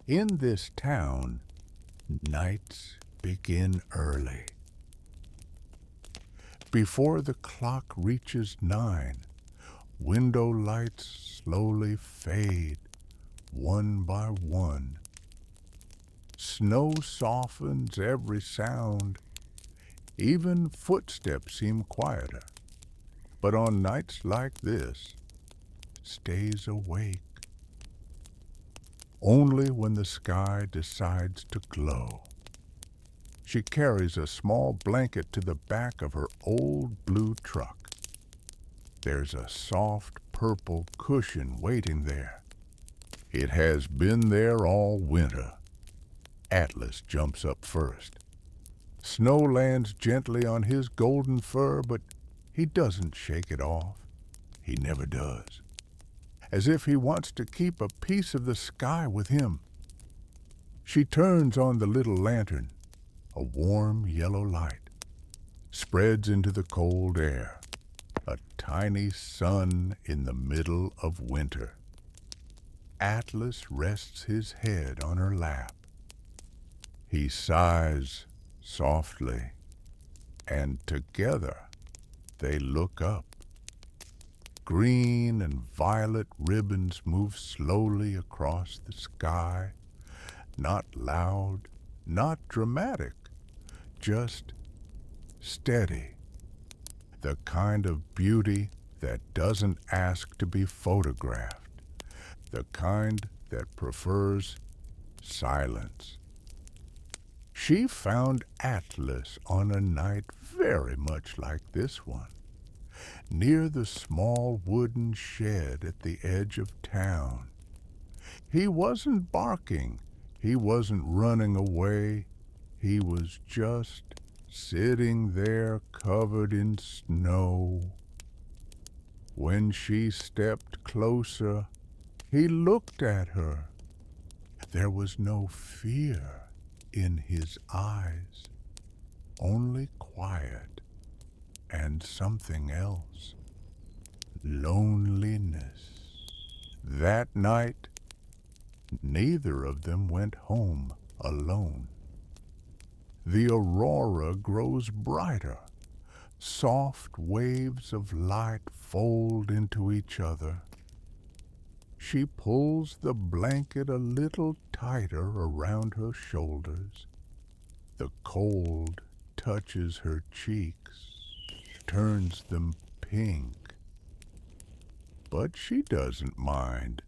In this town, nights begin early. Before the clock reaches 9, window lights slowly fade, one by one. Snow softens every sound. Even footsteps seem quieter. But on nights like this, stays awake only when the sky decides to glow. She carries a small blanket to the back of her old blue truck. There's a soft purple cushion waiting there. It has been there all winter. Atlas jumps up first. Snow lands gently on his golden fur, but he doesn't shake it off. He never does. As if he wants to keep a piece of the sky with him. She turns on the little lantern. A warm yellow light spreads into the cold air. A tiny sun in the middle of winter. Atlas rests his head on her lap. He sighs softly, and together they look up. Green and violet ribbons move slowly across the sky, not loud, not dramatic, just steady. The kind of beauty that doesn't ask to be photographed, the kind that prefers silence. She found Atlas on a night very much like this one, near the small wooden shed at the edge of town. He wasn't barking, he wasn't running away, he was just sitting there covered in snow. When she stepped closer, he looked at her. There was no fear in his eyes, only quiet and something else. Loneliness. That night, neither of them went home alone. The aurora grows brighter. Soft waves of light fold into each other. She pulls the blanket a little tighter around her shoulders. The cold touches her cheeks, turns them pink. But she doesn't mind.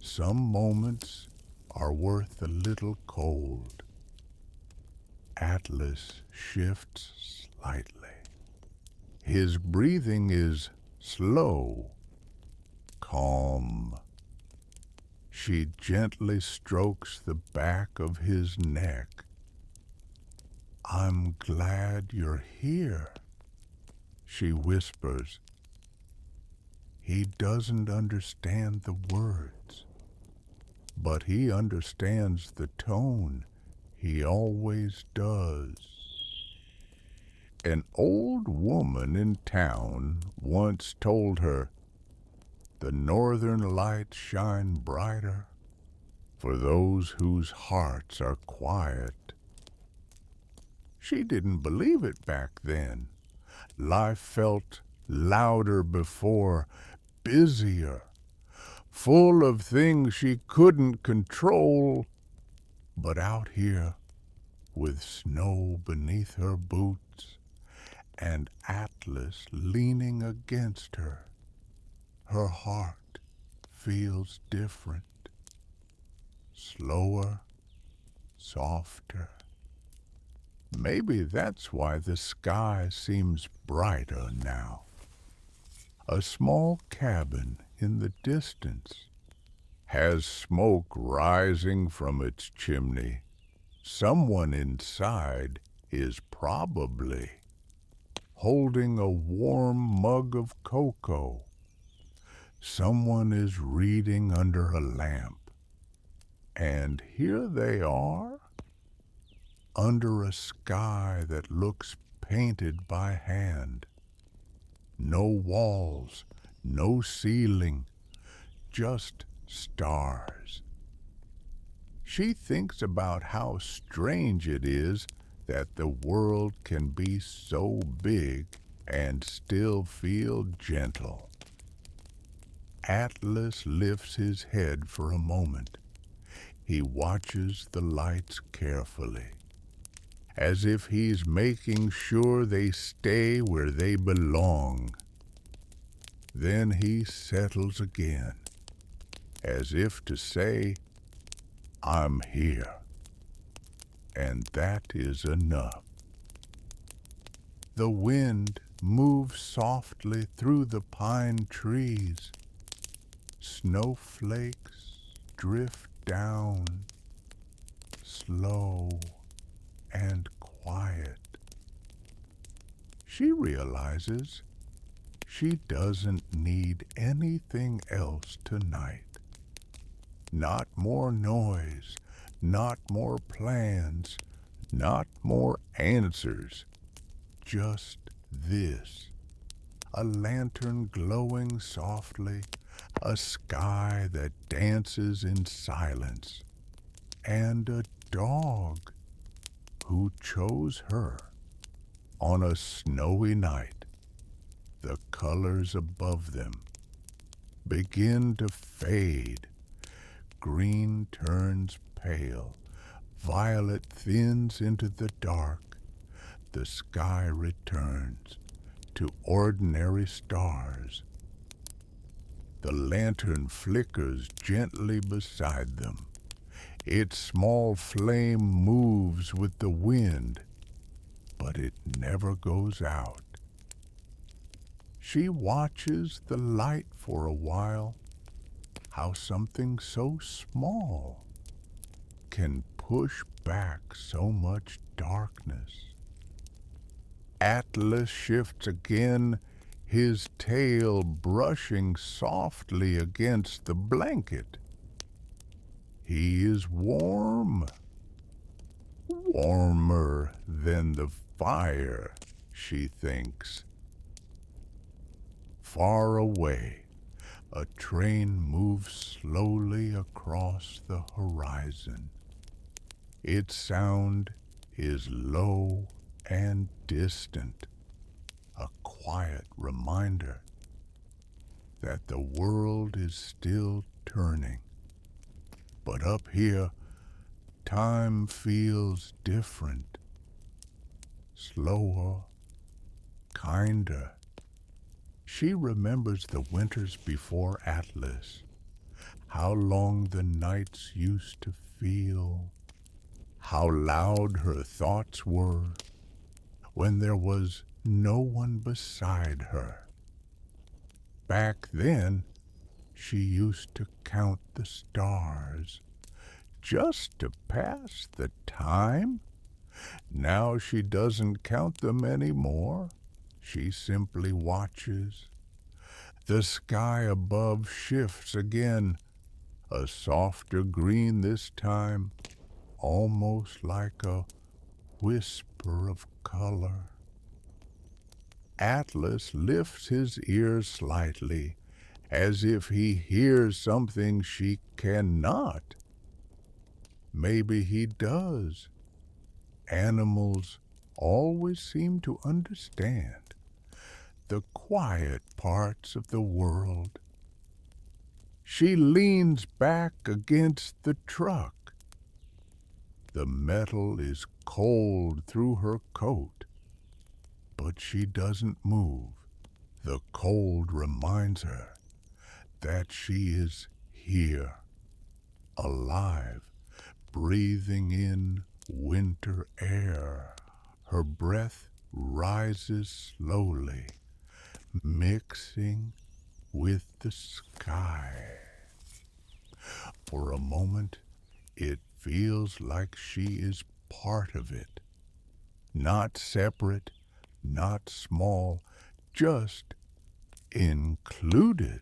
Some moments are worth a little cold. Atlas shifts slightly. His breathing is slow, calm. She gently strokes the back of his neck. "I'm glad you're here," she whispers. He doesn't understand the words, but he understands the tone. He always does. An old woman in town once told her, "The northern lights shine brighter for those whose hearts are quiet." She didn't believe it back then. Life felt louder before, busier, full of things she couldn't control. But out here, with snow beneath her boots and Atlas leaning against her, her heart feels different, slower, softer. Maybe that's why the sky seems brighter now. A small cabin in the distance has smoke rising from its chimney. Someone inside is probably holding a warm mug of cocoa. Someone is reading under a lamp. And here they are, under a sky that looks painted by hand. No walls, no ceiling, just stars. She thinks about how strange it is that the world can be so big and still feel gentle. Atlas lifts his head for a moment. He watches the lights carefully, as if he's making sure they stay where they belong. Then he settles again, as if to say, I'm here. And that is enough. The wind moves softly through the pine trees. Snowflakes drift down, slow and quiet. She realizes she doesn't need anything else tonight. Not more noise, not more plans, not more answers. Just this. A lantern glowing softly, a sky that dances in silence, and a dog who chose her on a snowy night. The colors above them begin to fade. Green turns pale, violet thins into the dark. The sky returns to ordinary stars. The lantern flickers gently beside them. Its small flame moves with the wind, but it never goes out. She watches the light for a while, how something so small can push back so much darkness. Atlas shifts again, his tail brushing softly against the blanket. He is warm, warmer than the fire, she thinks. Far away, a train moves slowly across the horizon. Its sound is low and distant, a quiet reminder that the world is still turning. But up here, time feels different, slower, kinder. She remembers the winters before Atlas, how long the nights used to feel, how loud her thoughts were when there was no one beside her. Back then, she used to count the stars just to pass the time. Now she doesn't count them anymore. She simply watches. The sky above shifts again, a softer green this time, almost like a whisper of color. Atlas lifts his ears slightly, as if he hears something she cannot. Maybe he does. Animals always seem to understand the quiet parts of the world. She leans back against the truck. The metal is cold through her coat, but she doesn't move. The cold reminds her that she is here, alive, breathing in winter air. Her breath rises slowly, mixing with the sky. For a moment, it feels like she is part of it. Not separate, not small, just included.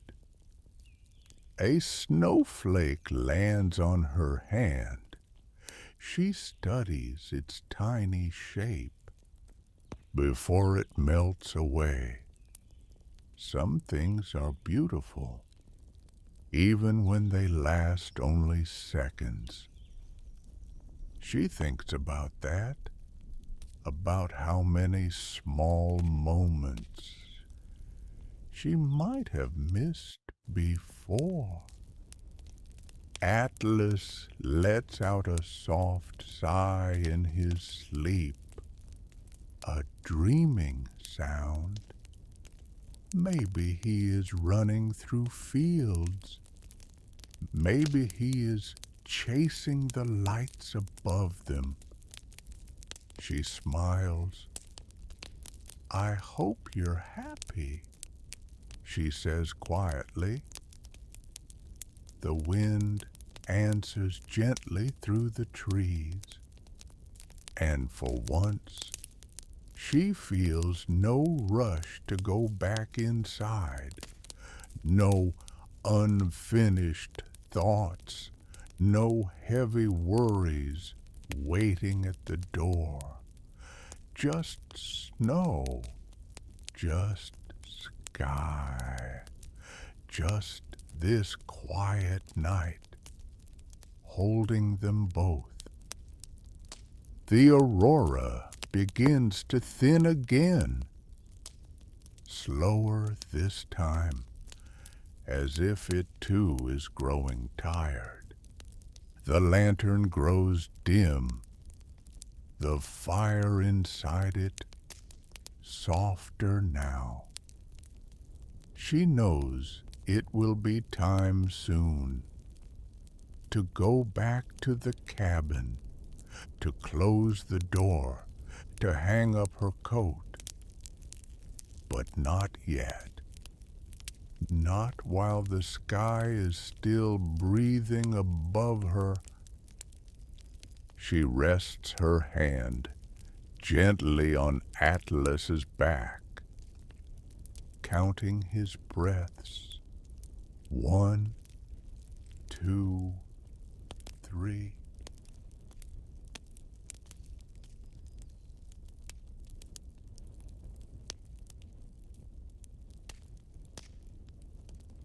A snowflake lands on her hand. She studies its tiny shape before it melts away. Some things are beautiful, even when they last only seconds. She thinks about that, about how many small moments she might have missed before. Atlas lets out a soft sigh in his sleep, a dreaming sound. Maybe he is running through fields. Maybe he is chasing the lights above them. She smiles. I hope you're happy, she says quietly. The wind answers gently through the trees, and for once she feels no rush to go back inside, no unfinished thoughts, no heavy worries waiting at the door. Just snow, just sky, just this quiet night, holding them both. The aurora begins to thin again, slower this time, as if it too is growing tired. The lantern grows dim, the fire inside it softer now. She knows it will be time soon to go back to the cabin, to close the door, to hang up her coat. But not yet. Not while the sky is still breathing above her. She rests her hand gently on Atlas's back, counting his breaths, 1,